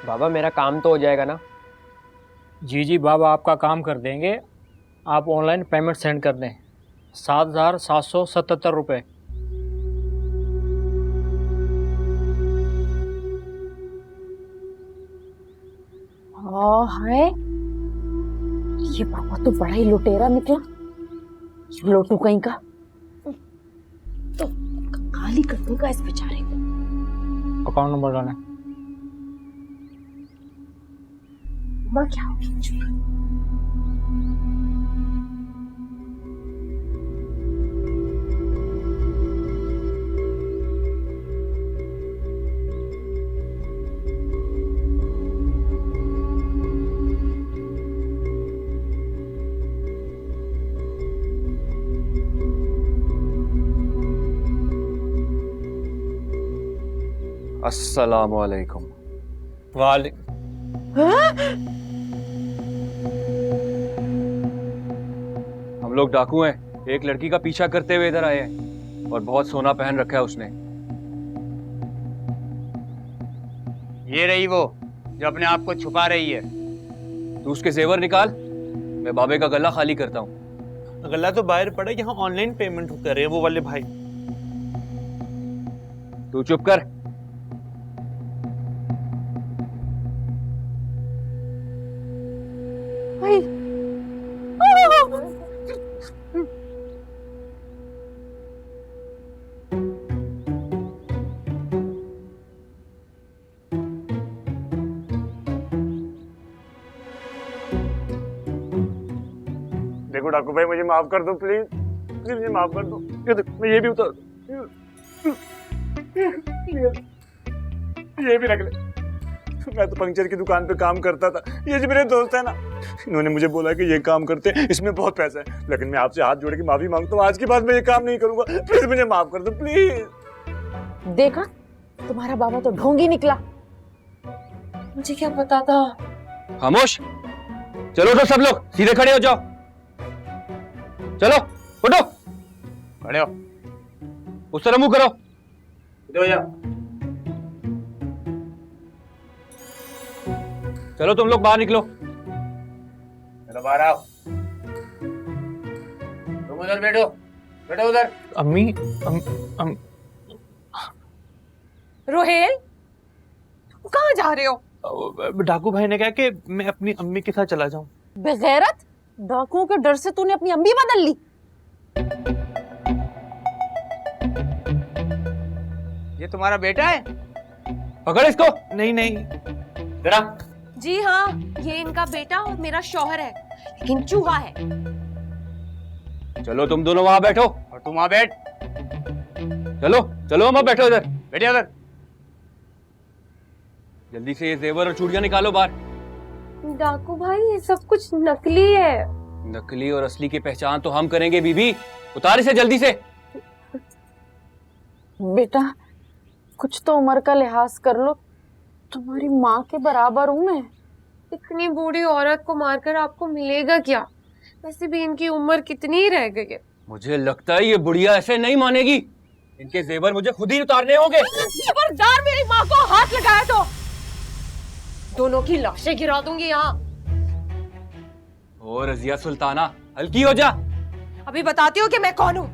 बाबा मेरा काम तो हो जाएगा ना? जी जी बाबा, आपका काम कर देंगे। आप ऑनलाइन पेमेंट सेंड कर दें, 7,777 रुपये। है ये बाबा तो बड़ा ही लुटेरा निकला, लोटू कहीं का। तो गाली कर दूंगा इस बेचारे को। अकाउंट नंबर डालें। क्या होगी? अस्सलामुअलैकुम। वाले हम लोग डाकू हैं, एक लड़की का पीछा करते हुए इधर आए हैं और बहुत सोना पहन रखा है उसने। ये रही वो जो अपने आप को छुपा रही है। तू उसके जेवर निकाल, मैं बाबे का गला खाली करता हूँ। गला तो बाहर पड़ा, यहाँ ऑनलाइन पेमेंट कर रहे हैं वो वाले भाई। तू चुप कर। देखो डाकू भाई, मुझे माफ कर दो प्लीज, प्लीज मुझे माफ कर दो। ये देखो, मैं ये भी उतार ये भी रख ले। मैं तो पंक्चर की दुकान पे काम करता था, ये जो मेरे दोस्त है ना, इन्होंने मुझे बोला कि ये काम करते हैं, इसमें बहुत पैसा है, लेकिन मैं आपसे हाथ जोड़ के माफी मांगता हूँ, आज के बाद मैं ये काम नहीं करूंगा, प्लीज मुझे माफ कर दो प्लीज। देखा, तुम्हारा बाबा तो ढोंगी निकला। मुझे क्या पता था। खामोश, चलो उठो सब लोग, सीधे खड़े हो जाओ। चलो उठो, खड़े हो, उस तरह मुंह करो। इधर हो जाओ। चलो तुम लोग बाहर निकलो। चलो बाहर आओ। तुम उधर बैठो, बैठो उधर। अम्मी रोहेल, कहाँ जा रहे हो? डाकू भाई ने कहा कि मैं अपनी अम्मी के साथ चला जाऊं। बेगैरत, डाकुओं के डर से तूने अपनी अम्मी बदल ली। ये तुम्हारा बेटा है? पकड़ इसको। नहीं नहीं, जरा। जी हाँ, ये इनका बेटा और मेरा शौहर है, लेकिन चूहा है। चलो तुम दोनों वहां बैठो। और तुम वहां बैठ। चलो चलो वहां बैठो, इधर बैठिए उधर। जल्दी से ये जेवर और चूड़ियां निकालो बाहर। डाकू भाई, ये सब कुछ नकली है। नकली और असली की पहचान तो हम करेंगे बीबी। उतार इसे जल्दी से। बेटा, कुछ तो उम्र का लिहाज कर लो, तुम्हारी माँ के बराबर हूँ मैं। इतनी बूढ़ी औरत को मारकर आपको मिलेगा क्या? वैसे भी इनकी उम्र कितनी ही रह गई है। मुझे लगता है ये बुढ़िया ऐसे नहीं मानेगी। इनके जेवर मुझे खुद ही उतारने होंगे। खबरदार मेरी माँ को हाथ लगाया तो दोनों की लाशें गिरा दूंगी यहाँ। ओ रजिया सुल्ताना, हल्की हो जा। अभी बताती हूँ कि मैं कौन हूँ।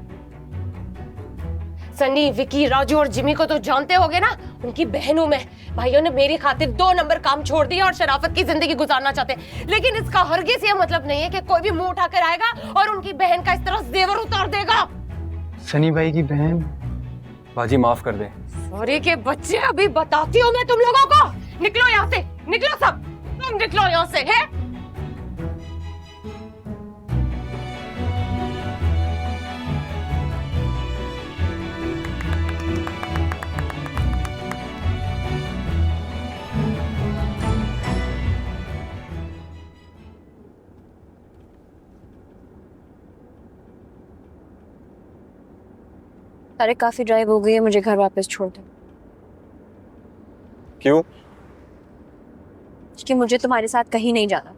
सनी, विकी, राजू और जिमी को तो जानते होगे ना, उनकी बहन हूं मैं। भाइयों ने मेरी खातिर 2 नंबर काम छोड़ दिया और शराफत की जिंदगी गुजारना चाहते, लेकिन इसका हरगिज ये मतलब नहीं है कि कोई भी मुंह उठाकर आएगा और उनकी बहन का इस तरह जेवर उतार देगा। सनी भाई की बहन। बाजी माफ कर दे। सॉरी के बच्चे, अभी बताती हूँ मैं तुम लोगों को। निकलो यहाँ से, निकलो सब, तुम निकलो यहाँ से। है अरे काफी ड्राइव हो गई है, मुझे घर वापस छोड़ दो। क्यों? कि मुझे तुम्हारे साथ कहीं नहीं जाना।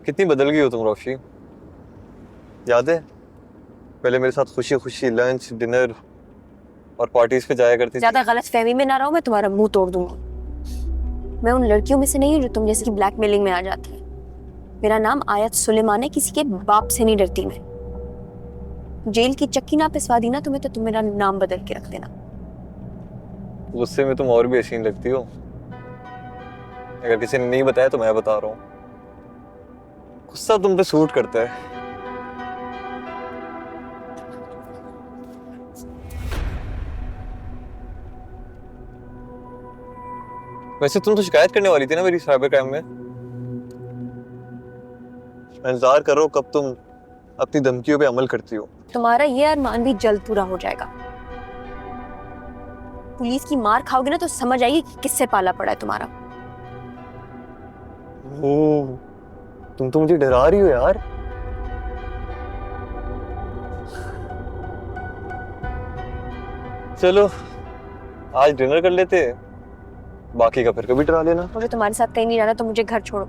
कितनी बदल गई हो तुम रोशी। याद है पहले मेरे साथ खुशी खुशी लंच डिनर और पार्टीज पे जाया करती थी। ज्यादा गलत फहमी में ना रहो, मैं तुम्हारा मुंह तोड़ दूंगी। मैं उन लड़कियों में से नहीं हूँ जो तुम जैसे कि ब्लैकमेलिंग में आ जाती है। मेरा नाम आयत सुलेमान है, किसी के बाप से नहीं डरती मैं। जेल की चक्की ना पिसवा दी ना तुम्हें तो तुम मेरा नाम बदल के रख देना। गुस्से में तुम और भी हसीन लगती हो। अगर किसी ने नहीं बताया तो मैं बता रहा हूँ, गुस्सा तुम पे सूट करता है। वैसे तुम तो शिकायत करने वाली थी ना मेरी साइबर क्राइम में। मैं इंतजार कर रहा हूँ कब तुम अपनी धमकियों पे अमल करती हो। तुम्हारा ये अरमान भी जल्द पूरा हो जाएगा। पुलिस की मार खाओगे ना तो समझ आएगी कि किससे पाला पड़ा है तुम्हारा। ओह, तुम तो मुझे डरा रही हो यार। चलो आज डिनर कर लेते हैं, बाकी का फिर कभी डरा लेना। मुझे तुम्हारे साथ कहीं नहीं जाना, तो मुझे घर छोड़ो।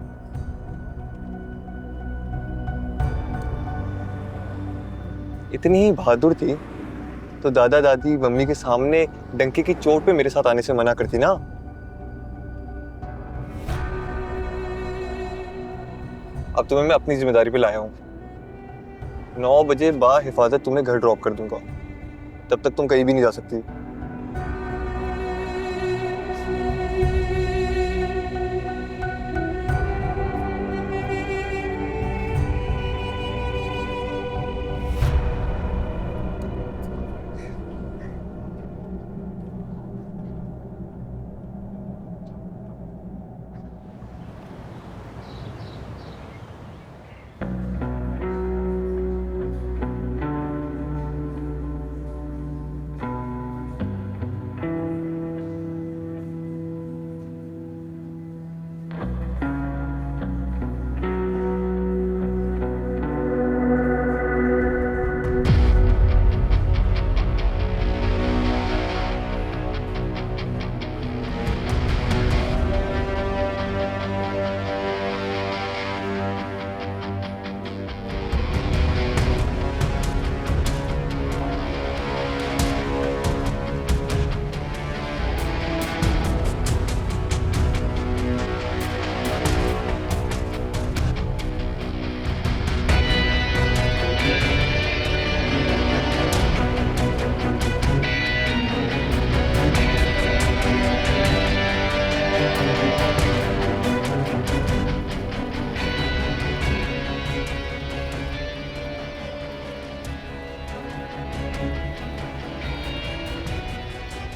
इतनी ही बहादुर थी तो दादा दादी मम्मी के सामने डंके की चोट पे मेरे साथ आने से मना करती ना। अब तुम्हें मैं अपनी जिम्मेदारी पे लाया हूँ। 9 बजे बा हिफाजत तुम्हें घर ड्रॉप कर दूंगा, तब तक तुम कहीं भी नहीं जा सकती।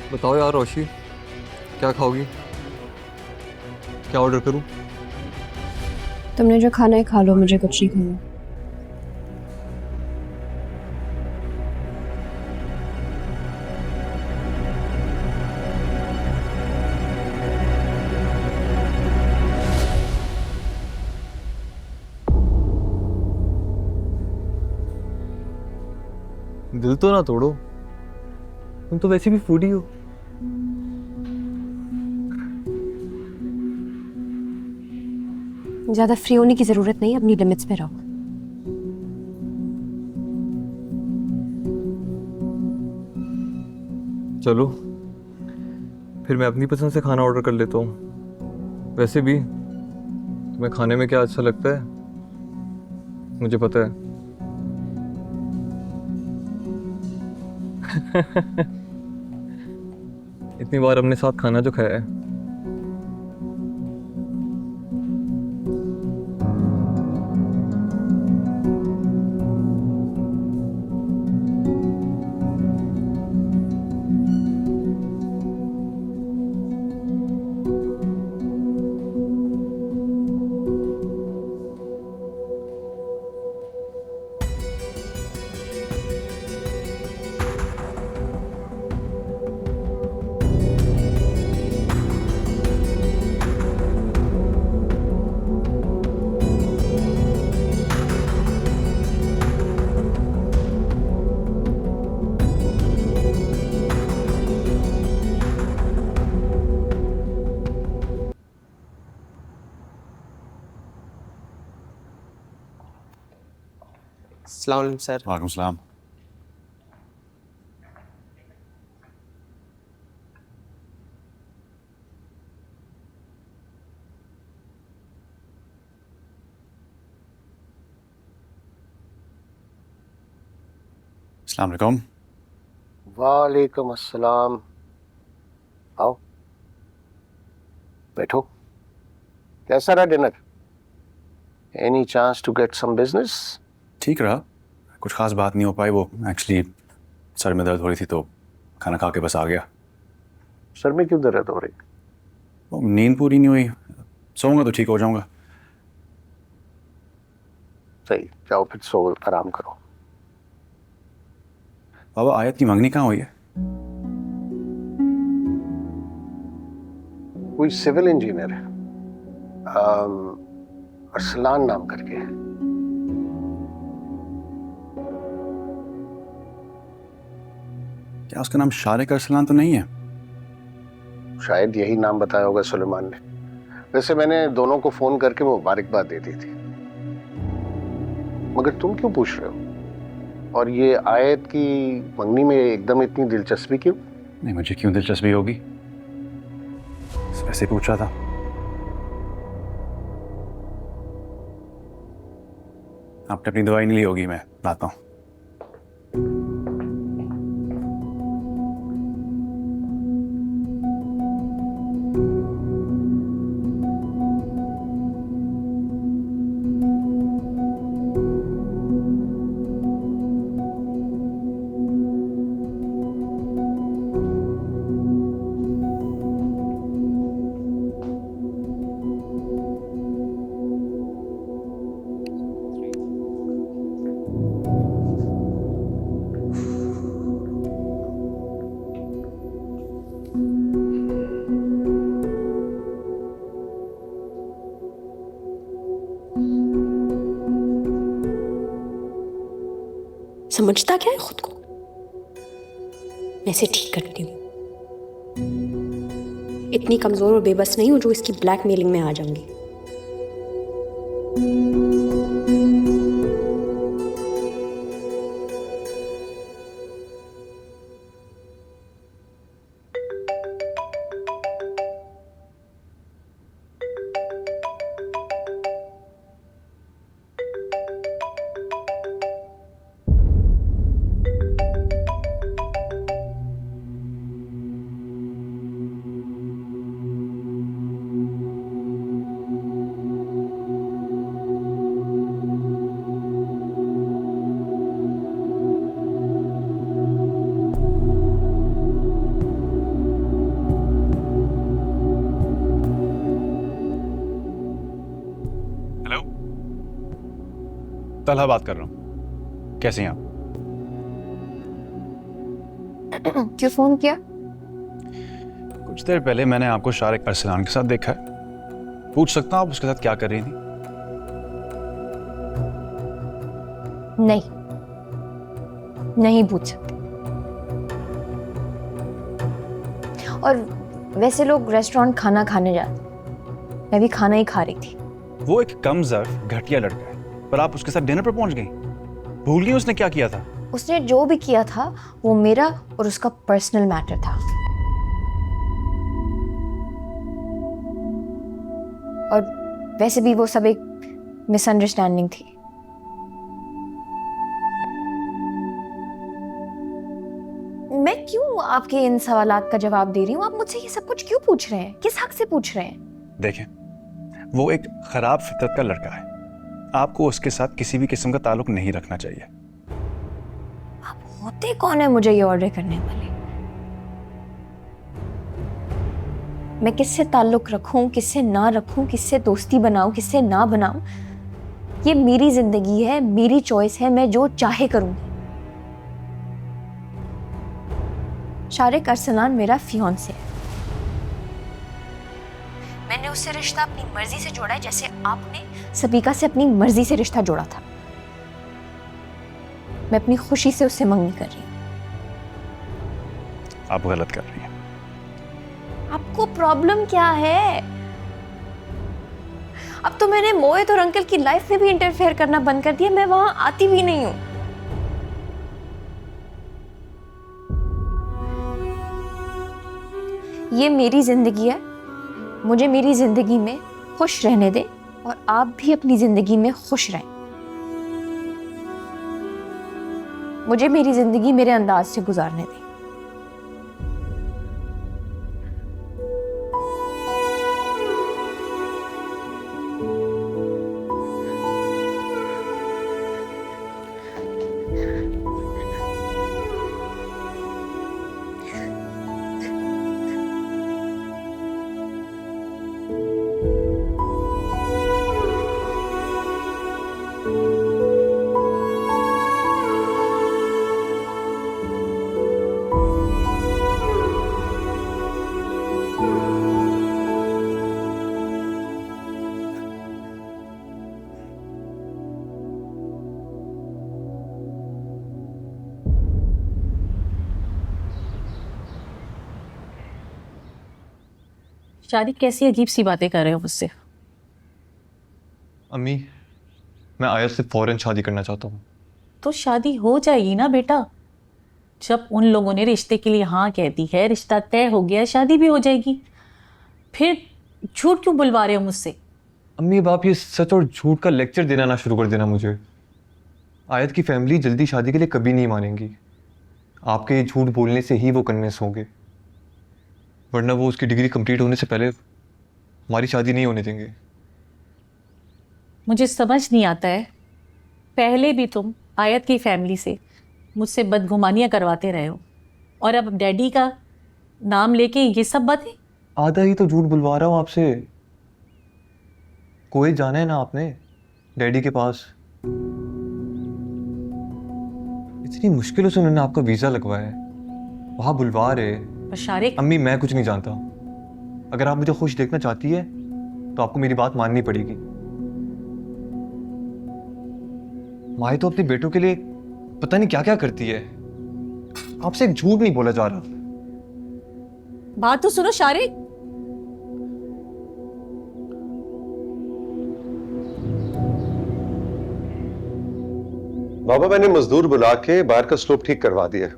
बताओ यार रोशी, क्या खाओगी? क्या ऑर्डर करूं? तुमने जो खाना है खा लो, मुझे कुछ नहीं खाना। दिल तो ना तोड़ो, तुम तो वैसे भी फूडी हो। ज्यादा फ्री होने की जरूरत नहीं, अपनी लिमिट्स पे रहो। चलो फिर मैं अपनी पसंद से खाना ऑर्डर कर लेता हूँ। वैसे भी तुम्हें खाने में क्या अच्छा लगता है मुझे पता है। इतनी बार अपने साथ खाना जो खाया है। अस्सलाम वालेकुम सर। वालेकुम सलाम। अस्सलाम वालेकुम। वालेकुम अस्सलाम। आओ बैठो। कैसा रहा dinner? Any chance to get some business? ठीक रहा, कुछ खास बात नहीं हो पाई। वो एक्चुअली सर में दर्द हो रही थी तो खाना खा के बस आ गया। सर में क्यों दर्द हो रही? वो नींद पूरी नहीं हुई, सोऊंगा तो ठीक हो जाऊंगा। सही, जाओ फिर सो, आराम करो। बाबा आयत की मंगनी कहाँ हुई है? कोई सिविल इंजीनियर है, अरसलान नाम करके है। क्या उसका नाम शारिक अरसलान तो नहीं है? शायद यही नाम बताया होगा सुलेमान ने। वैसे मैंने दोनों को फोन करके मुबारकबाद दे दी थी। मगर तुम क्यों पूछ रहे हो? और ये आयत की मंगनी में एकदम इतनी दिलचस्पी क्यों? नहीं, मुझे क्यों दिलचस्पी होगी, ऐसे पूछ रहा था। आपने अपनी दवाई नहीं ली होगी, मैं लाता हूँ। समझता क्या है खुद को? मैं इसे ठीक करती हूँ। इतनी कमजोर और बेबस नहीं हूं जो इसकी ब्लैकमेलिंग में आ जाऊंगी। तलहा बात कर रहा हूँ, कैसे हैं आप? क्यों फोन किया? कुछ देर पहले मैंने आपको शारिक अरसलान के साथ देखा है। पूछ सकता हूँ आप उसके साथ क्या कर रही थी? नहीं पूछ सकते। और वैसे लोग रेस्टोरेंट खाना खाने जाते, मैं भी खाना ही खा रही थी। वो एक कम ज़र्फ घटिया लड़का है, पर आप उसके साथ डिनर पर पहुंच गई। भूल गई उसने क्या किया था? उसने जो भी किया था वो मेरा और उसका पर्सनल मैटर था। और वैसे भी वो सब एक मिसअंडरस्टैंडिंग थी। मैं क्यों आपके इन सवालात का जवाब दे रही हूँ? आप मुझसे ये सब कुछ क्यों पूछ रहे हैं? किस हक से पूछ रहे हैं? देखें, वो एक खराब फितरत का लड़का है। आपको उसके साथ किसी भी किस्म का ताल्लुक नहीं रखना चाहिए। आप होते कौन है मुझे ये ऑर्डर करने वाले? मैं किससे ताल्लुक रखूं, किससे ना रखूं, किससे दोस्ती बनाऊं, किससे ना बनाऊं, ये मेरी जिंदगी है, मेरी चॉइस है। मैं जो चाहे करूंगी। शारिक अरसलान मेरा फियांसे है। मैंने उससे रिश्ता अपनी मर्जी से जोड़ा है, जैसे आपने सबीका से अपनी मर्जी से रिश्ता जोड़ा था। मैं अपनी खुशी से उससे मंगनी कर रही हूँ। आप गलत कर रही हैं। आपको प्रॉब्लम क्या है? अब तो मैंने मोहित और अंकल की लाइफ में भी इंटरफेयर करना बंद कर दिया, मैं वहां आती भी नहीं हूँ। ये मेरी जिंदगी है, मुझे मेरी जिंदगी में खुश रहने दें और आप भी अपनी जिंदगी में खुश रहें। मुझे मेरी जिंदगी मेरे अंदाज से गुजारने दें। शादी कैसी अजीब सी बातें कर रहे हो मुझसे? अम्मी, मैं आयत से फौरन शादी करना चाहता हूँ। तो शादी हो जाएगी ना बेटा। जब उन लोगों ने रिश्ते के लिए हाँ कह दी है, रिश्ता तय हो गया, शादी भी हो जाएगी। फिर झूठ क्यों बुलवा रहे हो मुझसे? अम्मी, अब आप ये सच और झूठ का लेक्चर देना ना शुरू कर देना मुझे। आयत की फैमिली जल्दी शादी के लिए कभी नहीं मानेंगी। आपके झूठ बोलने से ही वो कन्विंस होंगे, वरना वो उसकी डिग्री कंप्लीट होने से पहले हमारी शादी नहीं होने देंगे। मुझे समझ नहीं आता है, पहले भी तुम आयत की फैमिली से मुझसे बदगुमानियां करवाते रहे हो और अब डैडी का नाम लेके ये सब बातें। आधा ही तो झूठ बुलवा रहा हूँ आपसे। कोई जाना है ना आपने डैडी के पास। इतनी मुश्किलों से उन्होंने आपका वीज़ा लगवाया है, वहाँ बुलवा रहे। शारिक, अम्मी, मैं कुछ नहीं जानता। अगर आप मुझे खुश देखना चाहती है तो आपको मेरी बात माननी पड़ेगी। माए तो अपने बेटों के लिए पता नहीं क्या क्या करती है। आपसे एक झूठ नहीं बोला जा रहा। बात तो सुनो शारिक। बाबा, मैंने मजदूर बुला के बाहर का स्लोप ठीक करवा दिया।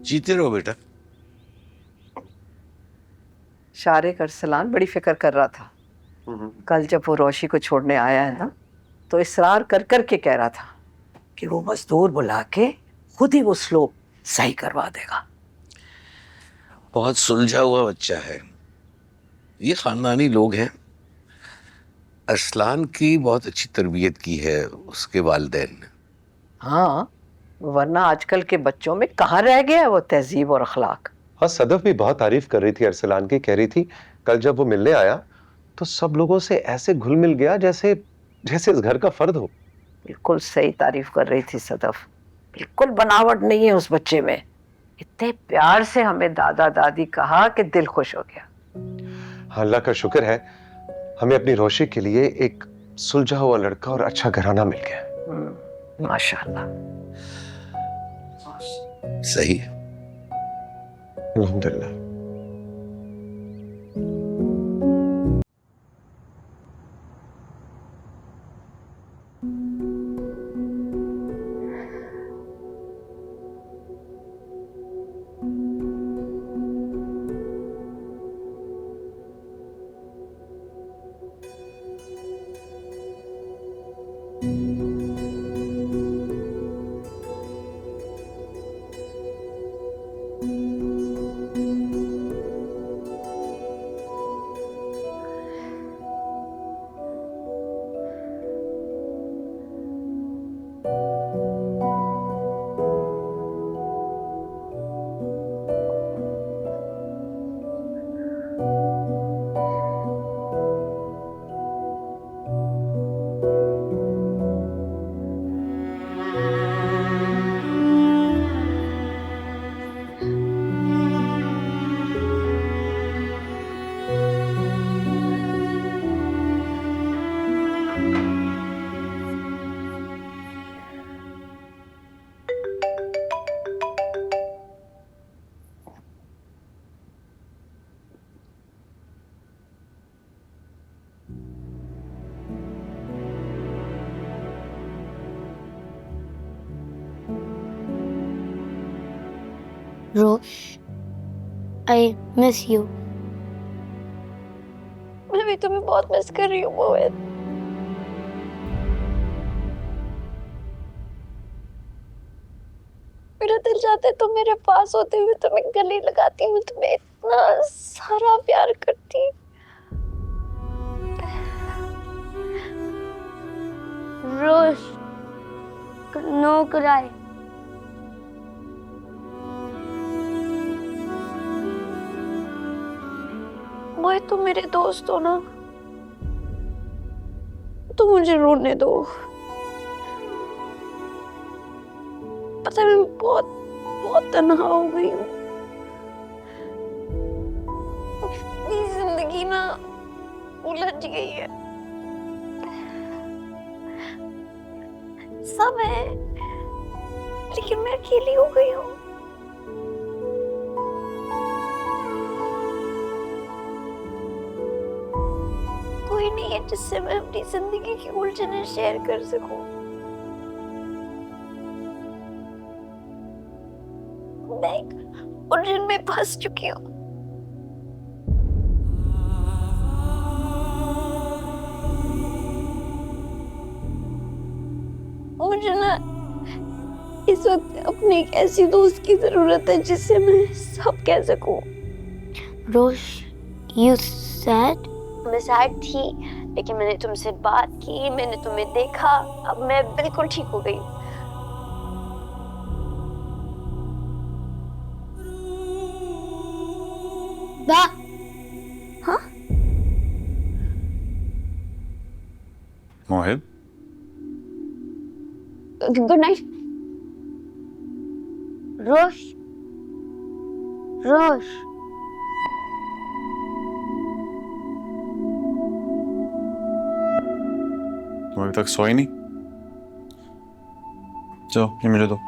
जीते रहो बेटा। शारिक अरसलान बड़ी फिक्र कर रहा था। कल जब वो रोशी को छोड़ने आया है ना, तो इसरार कर कर के कह रहा था कि वो मजदूर बुला के खुद ही वो स्लोप सही करवा देगा। बहुत सुलझा हुआ बच्चा है, ये खानदानी लोग हैं। अरसलान की बहुत अच्छी तरबियत की है उसके वालिदैन ने। हाँ, वरना आजकल के बच्चों में कहाँ रह गया है वो तहजीब और अखलाक। हाँ, सदफ भी बहुत तारीफ कर रही थी अरसलान की। कह रही थी कल जब वो मिलने आया तो सब लोगों से ऐसे घुल मिल गया जैसे जैसे इस घर का फर्द हो। बिल्कुल सही तारीफ कर रही थी सदफ। बिल्कुल बनावट नहीं है उस बच्चे में। इतने प्यार से हमें दादा दादी कहा कि दिल खुश हो गया। हाँ, अल्लाह का शुक्र है हमें अपनी रोशी के लिए एक सुलझा हुआ लड़का और अच्छा घराना मिल गया। माशाल्लाह। सही। अल्हम्दुलिल्लाह। रोश, आई मिस यू। मैं भी तुम्हें बहुत मिस कर रही हूँ मोहित। मेरा दिल चाहता है तुम मेरे पास होते हुए तुम्हें गले लगाती हूँ, तुम्हें इतना सारा प्यार करती। रोश, नो क्राई। मोहित तुम मेरे दोस्त हो ना, तुम मुझे रोने दो। पता है मैं बहुत बहुत तन्हा हो गई हूँ। मेरी जिंदगी ना उलझ गई है। सब है लेकिन मैं अकेली हो गई हूँ। कोई नहीं है जिससे मैं अपनी जिंदगी की उलझनें शेयर कर सकूं। मैं एक उलझन में फंस चुकी हूँ। मुझे ना इस वक्त अपनी एक ऐसी दोस्त की जरूरत है जिससे मैं सब कह सकूं। रोश, you sad? मैं सैड थी लेकिन मैंने तुमसे बात की, मैंने तुम्हें देखा, अब मैं बिल्कुल ठीक हो गई। हाँ? मोहित, गुड नाइट। रोश, रोश। तुम अभी तक सोई नहीं? चलो ये मुझे दो।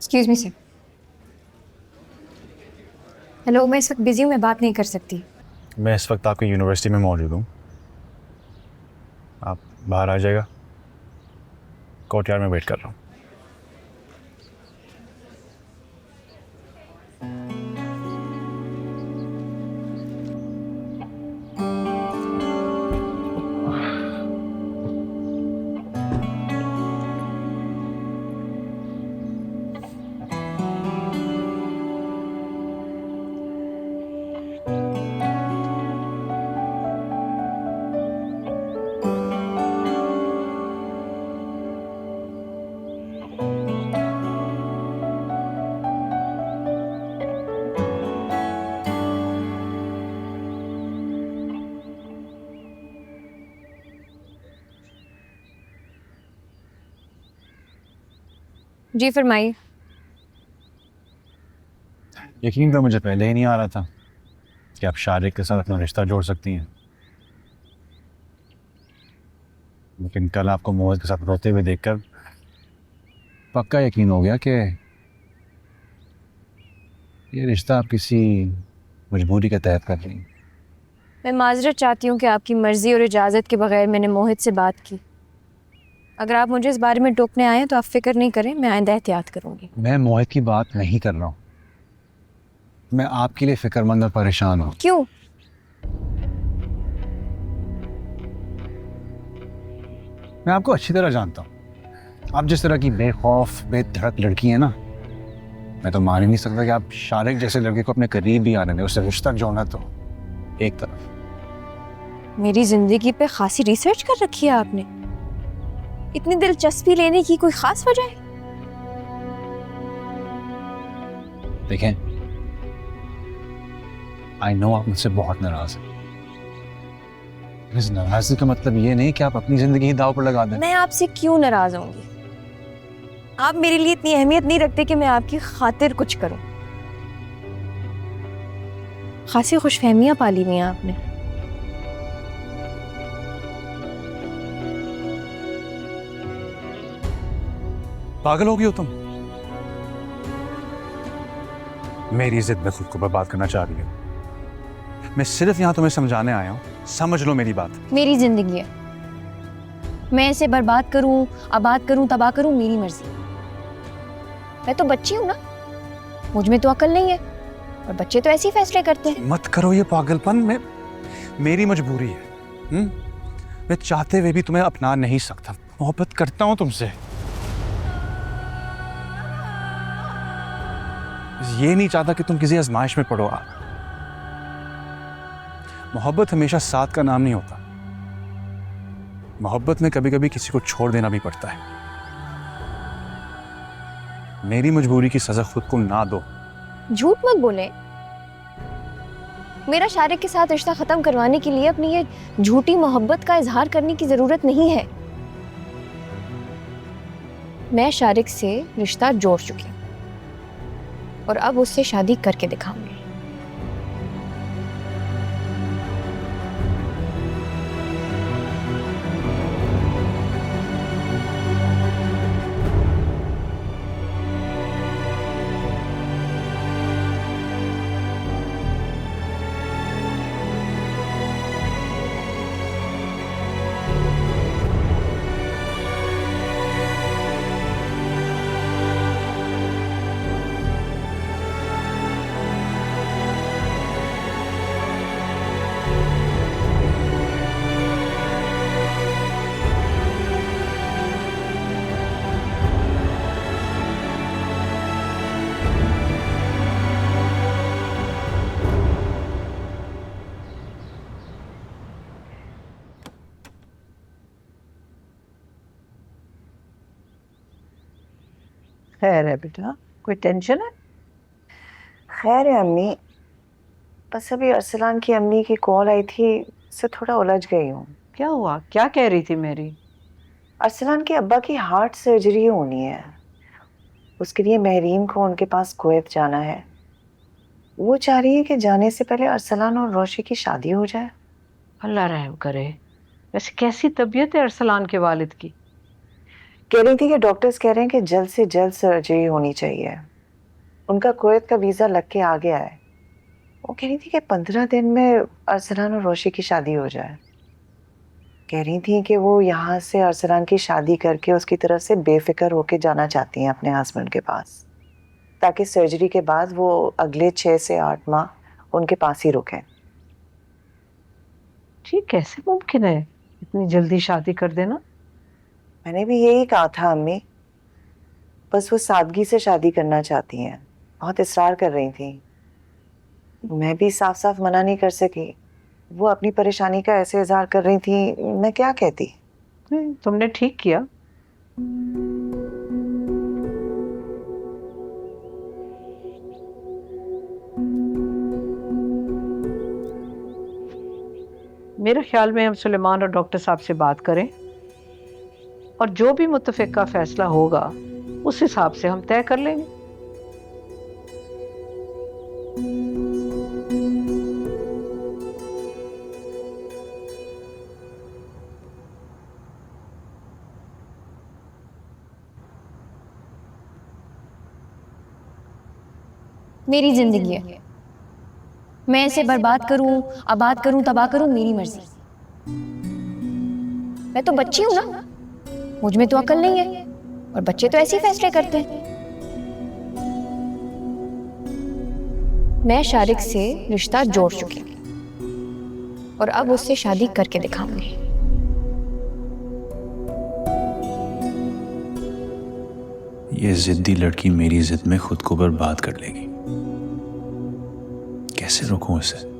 Excuse me sir. हेलो, मैं इस वक्त बिजी हूँ, मैं बात नहीं कर सकती। मैं इस वक्त आपकी यूनिवर्सिटी में मौजूद हूँ, आप बाहर आ जाएगा, कोर्टयार्ड में वेट कर रहा हूँ। जी फरमाइए। यकीन तो मुझे पहले ही नहीं आ रहा था कि आप शारिक के साथ अपना रिश्ता जोड़ सकती हैं, लेकिन कल आपको मोहब्बत के साथ रोते हुए देखकर पक्का यकीन हो गया कि ये रिश्ता आप किसी मजबूरी के तहत कर रही हैं। मैं माजरत चाहती हूँ कि आपकी मर्ज़ी और इजाज़त के बगैर मैंने मोहित से बात की। अगर आप मुझे इस बारे में टोकने आए हैं तो आप फिक्र नहीं करें, मैं आइंदा एहतियात करूँगी। मैं मोहित की बात नहीं कर रहा हूँ, मैं आपके लिए फिक्रमंद और परेशान हूँ। क्यों? मैं आपको अच्छी तरह जानता हूँ, आप जिस तरह की बेखौफ बेधड़क लड़की है ना, मैं तो मान ही नहीं सकता कि आप शारिक जैसे लड़के को अपने करीब भी आने दें, उससे रिश्ता जोड़ना तो एक तरफ। मेरी ज़िंदगी पे खासी रिसर्च कर रखी है आपने। इतनी दिलचस्पी लेने की कोई ख़ास वजह है? देखें, आई नो आप मुझसे बहुत नाराज हैं। इस नाराज़गी का मतलब ये नहीं कि आप अपनी ज़िंदगी ही दांव पर लगा दें। मैं आपसे क्यों नाराज़ होंगी? आप मेरे लिए इतनी अहमियत नहीं रखते कि मैं आपकी खातिर कुछ करूं। खासी खुशफहमियां पाली हुई हैं आपने। पागल हो गई हो तुम? मेरी इज्जत में खुद को बर्बाद करना चाह रही हो। मैं सिर्फ यहां तुम्हें समझाने आया हूं, समझ लो मेरी बात। मेरी जिंदगी है, मैं इसे बर्बाद करूं, आबाद करूं, तबाह करूं, मेरी मर्जी। मैं तो बच्ची हूं ना, मुझ में तो अकल नहीं है, और बच्चे तो ऐसे ही फैसले करते हैं। मत करो ये पागलपन, मेरी मजबूरी है। मैं चाहते हुए भी तुम्हें अपना नहीं सकता, मोहब्बत करता हूं तुमसे। ये नहीं चाहता कि तुम किसी आजमाइश में पड़ो। मोहब्बत हमेशा साथ का नाम नहीं होता, मोहब्बत में कभी कभी किसी को छोड़ देना भी पड़ता है। मेरी मजबूरी की सजा खुद को ना दो। झूठ मत बोले। मेरा शारिक के साथ रिश्ता खत्म करवाने के लिए अपनी ये झूठी मोहब्बत का इजहार करने की जरूरत नहीं है। मैं शारिक से रिश्ता जोड़ चुकी हूं और अब उससे शादी करके दिखाऊंगी। खैर है बेटा, कोई टेंशन है? खैर है अम्मी, बस अभी अरसलान की अम्मी की कॉल आई थी, इससे थोड़ा उलझ गई हूँ। क्या हुआ? क्या कह रही थी मेरी? अरसलान के अब्बा की हार्ट सर्जरी होनी है, उसके लिए महरीन को उनके पास कुवैत जाना है। वो चाह रही है कि जाने से पहले अरसलान और रोशी की शादी हो जाए। अल्लाह रहम करे। वैसे कैसी तबीयत है अरसलान के वालिद की? कह रही थी कि डॉक्टर्स कह रहे हैं कि जल्द से जल्द सर्जरी होनी चाहिए। उनका कुवैत का वीज़ा लग के आ गया है। वो कह रही थी कि 15 दिन में अरसलान और रोशी की शादी हो जाए। कह रही थी कि वो यहाँ से अरसलान की शादी करके उसकी तरफ से बेफिक्र होके जाना चाहती हैं अपने हस्बैंड के पास, ताकि सर्जरी के बाद वो अगले 6 से 8 माह उनके पास ही रुकें। ठीक, कैसे मुमकिन है इतनी जल्दी शादी कर देना? मैंने भी यही कहा था अम्मी, बस वो सादगी से शादी करना चाहती हैं, बहुत इसरार कर रही थी। मैं भी साफ साफ मना नहीं कर सकी। वो अपनी परेशानी का ऐसे इजहार कर रही थी, मैं क्या कहती। तुमने ठीक किया। मेरे ख्याल में हम सुलेमान और डॉक्टर साहब से बात करें और जो भी मुत्तफिका फैसला होगा उस हिसाब से हम तय कर लेंगे। मेरी जिंदगी है, मैं इसे बर्बाद करूं, आबाद करूं, तबाह करूं, मेरी मर्जी। मैं तो बच्ची हूं ना, मुझ में तो अकल नहीं है, और बच्चे तो ऐसे ही फैसले करते हैं। मैं शारिक से रिश्ता जोड़ चुकी हूं और अब उससे शादी करके दिखाऊंगी। ये जिद्दी लड़की मेरी जिद में खुद को बर्बाद कर लेगी। कैसे रोकूं उसे?